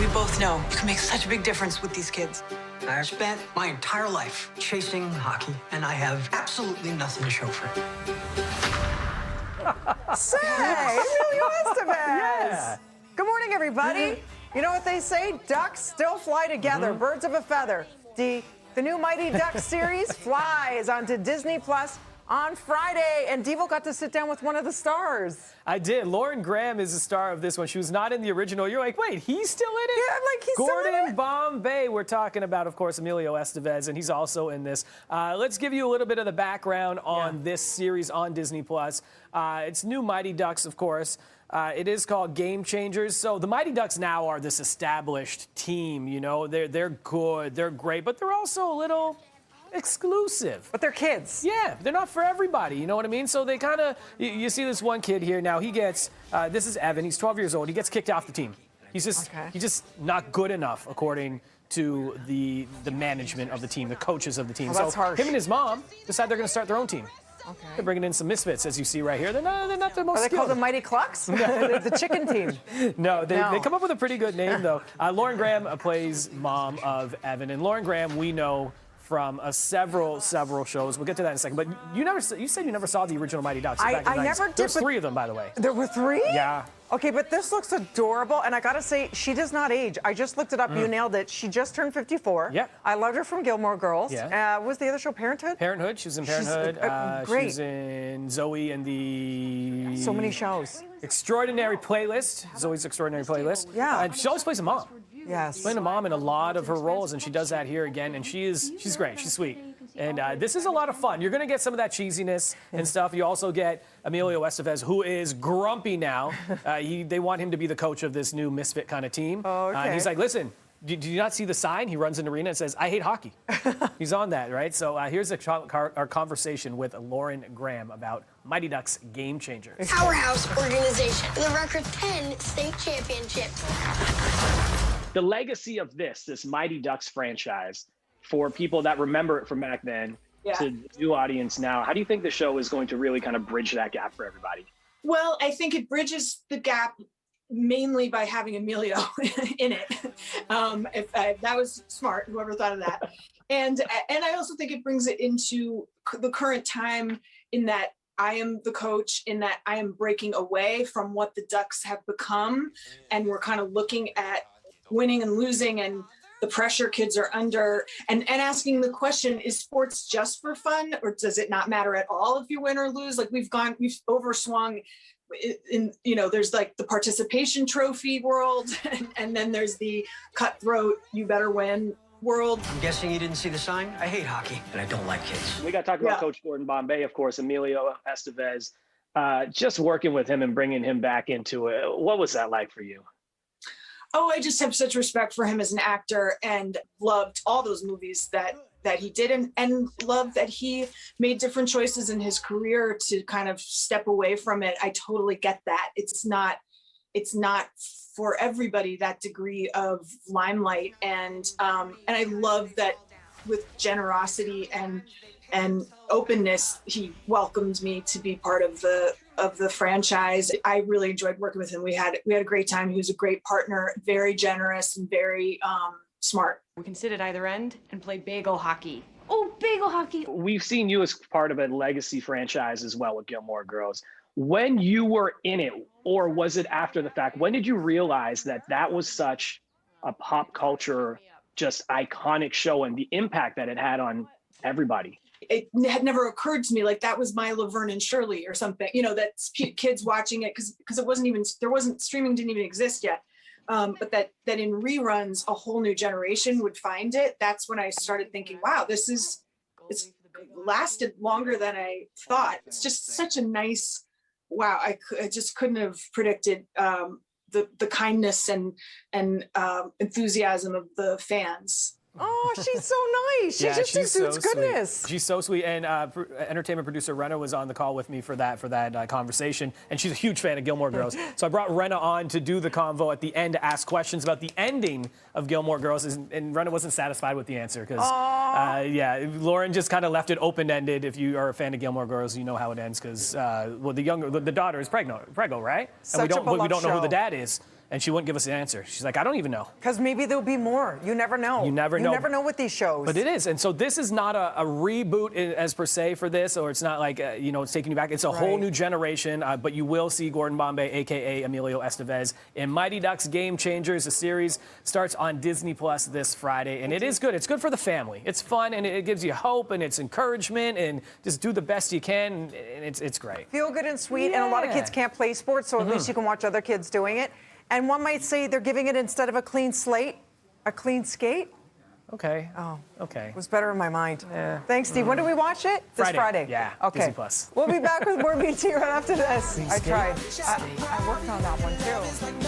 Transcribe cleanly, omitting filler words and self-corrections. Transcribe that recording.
We both know you can make such a big difference with these kids. I spent my entire life chasing hockey, and I have absolutely nothing to show for it. Say, Emilio Estevez. Yeah. Good morning, everybody. You know what they say? Ducks still fly together, birds of a feather. The new Mighty Ducks series flies onto Disney Plus on Friday, and Devo got to sit down with one of the stars. I did. Lauren Graham is the star of this one. She was not in the original. You're like, wait, he's still in it? Yeah, I'm like, he's still in Gordon it? Bombay. We're talking about, of course, Emilio Estevez, and he's also in this. Let's give you a little bit of the background on this series on Disney Plus. It's new Mighty Ducks, of course. It is called Game Changers. So the Mighty Ducks now are this established team. You know, they're good, they're great, but they're also a little exclusive. But they're kids. Yeah, they're not for everybody, you know what I mean? So they kind of, you see this one kid here now, he gets, this is Evan, he's 12 years old, he gets kicked off the team. He's just not good enough, according to the management of the team, the coaches of the team. Oh, that's harsh. Him and his mom decide they're going to start their own team. Okay. They're bringing in some misfits, as you see right here. They're not the most Are they called skilled. the Mighty Clucks? the chicken team. No, they come up with a pretty good name, though. Lauren Graham plays mom of Evan. And Lauren Graham, we know from several shows. We'll get to that in a second. But you said you never saw the original Mighty Ducks. I never did. There's 3 of them, by the way. There were 3? Yeah. Okay, but this looks adorable, and I gotta say, she does not age. I just looked it up. You nailed it. She just turned 54. Yep. I loved her from Gilmore Girls. Yeah. What was the other show, Parenthood? Parenthood. She was in Parenthood. Great. She's in Zoe and the... So many shows. Extraordinary Playlist. Zoe's Extraordinary Playlist. Yeah. And she always plays a mom. Yes. Playing a mom in a lot of her roles, and she does that here again, and she's great. She's sweet. And this is a lot of fun. You're going to get some of that cheesiness and stuff. You also get Emilio Estevez, who is grumpy now. They want him to be the coach of this new misfit kind of team. Oh, okay. And he's like, listen, do you not see the sign? He runs in the arena and says, I hate hockey. He's on that, right? So here's our conversation with Lauren Graham about Mighty Ducks Game Changers. Powerhouse organization with a record 10 state championships. The legacy of this Mighty Ducks franchise, for people that remember it from back then to the new audience now, how do you think the show is going to really kind of bridge that gap for everybody? Well, I think it bridges the gap mainly by having Emilio in it. That was smart, whoever thought of that. And I also think it brings it into the current time in that I am the coach, in that I am breaking away from what the Ducks have become. And we're kind of looking at winning and losing and the pressure kids are under, and asking the question, is sports just for fun, or does it not matter at all if you win or lose? Like we've overswung in, there's like the participation trophy world, and then there's the cutthroat, you better win world. I'm guessing you didn't see the sign? I hate hockey, and I don't like kids. We got to talk about Coach Gordon Bombay, of course, Emilio Estevez, just working with him and bringing him back into it. What was that like for you? Oh, I just have such respect for him as an actor, and loved all those movies that he did, and loved that he made different choices in his career to kind of step away from it. I totally get that. It's not for everybody, that degree of limelight. And I love that with generosity and openness, he welcomed me to be part of the franchise. I really enjoyed working with him. We had a great time. He was a great partner, very generous and very smart. We can sit at either end and play bagel hockey. Oh, bagel hockey. We've seen you as part of a legacy franchise as well with Gilmore Girls. When you were in it, or was it after the fact, when did you realize that was such a pop culture, just iconic show, and the impact that it had on everybody? It had never occurred to me, like that was my Laverne and Shirley or something, that's kids watching it because it wasn't streaming, didn't even exist yet. But that in reruns, a whole new generation would find it. That's when I started thinking, wow, it's lasted longer than I thought. It's just such a nice, wow. I just couldn't have predicted the kindness and enthusiasm of the fans. Oh, she's so nice. She just exudes goodness. Sweet. She's so sweet. And entertainment producer Renna was on the call with me for that conversation. And she's a huge fan of Gilmore Girls. So I brought Renna on to do the convo at the end to ask questions about the ending of Gilmore Girls. And Renna wasn't satisfied with the answer because, Lauren just kind of left it open-ended. If you are a fan of Gilmore Girls, you know how it ends because, the daughter is pregnant, right? And we don't know who the dad is. And she wouldn't give us an answer. She's like, I don't even know. Because maybe there'll be more. You never know. You never know. You never know with these shows. But it is. And so this is not a reboot as per se for this, or it's not like, it's taking you back. It's a whole new generation, but you will see Gordon Bombay, a.k.a. Emilio Estevez, in Mighty Ducks Game Changers. The series starts on Disney Plus this Friday, and it is good. It's good for the family. It's fun, and it gives you hope, and it's encouragement, and just do the best you can, and it's great. Feel good and sweet, and a lot of kids can't play sports, so at least you can watch other kids doing it. And one might say they're giving it, instead of a clean slate, a clean skate. Okay. Oh, okay. It was better in my mind. Thanks, Steve. When do we watch it? This Friday. Yeah. Okay. Disney Plus. We'll be back with more BT right after this. I tried. I worked on that one too.